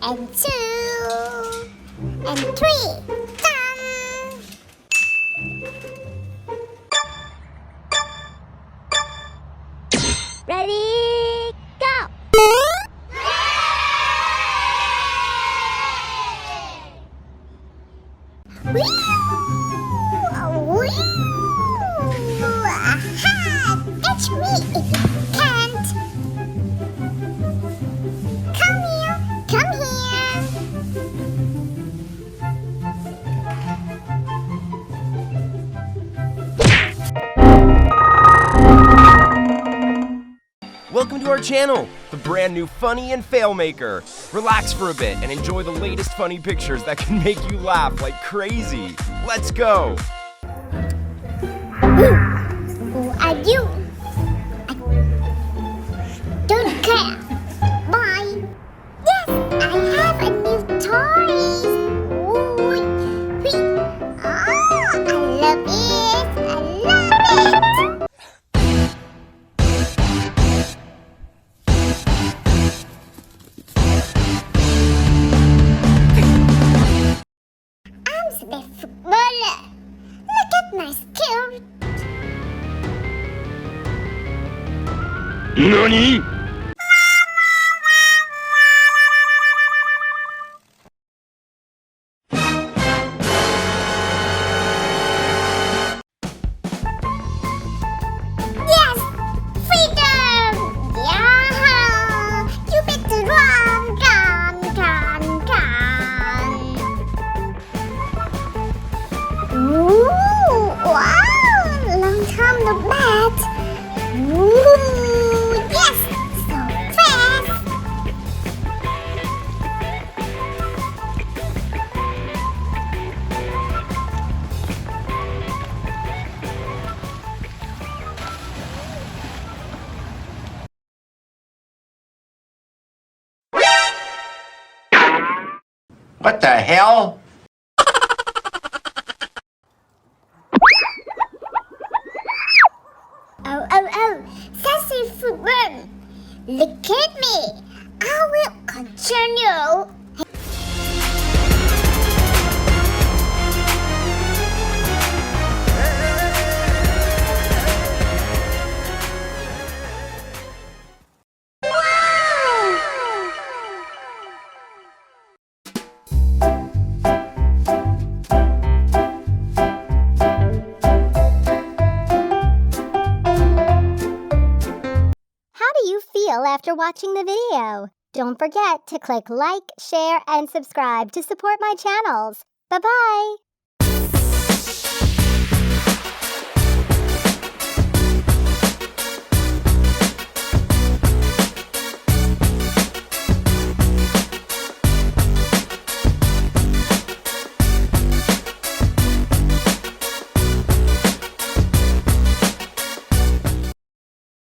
and 2 and 3. Done! Ready, go! Whee! Whee! Aha! It's me if you can't! Come here! Come here! Welcome to our channel, the brand new Funny and Fail Maker. Relax for a bit and enjoy the latest funny pictures that can make you laugh like crazy. Let's go! Who are you? I don't care. Bye. Yes, I have a new toy. Ooh, whee. Oh, I love it. I love it. I'm the footballer. Look at my skills. NANI?! Yes! Freedom! Yeah! You better run, run, run, run! Ooh! Wow! Long time no bat! Ooh! Yes! So fast! What the hell? Oh! Sassy football! Look at me! I will continue! How do you feel after watching the video? Don't forget to click like, share, and subscribe to support my channels. Bye-bye!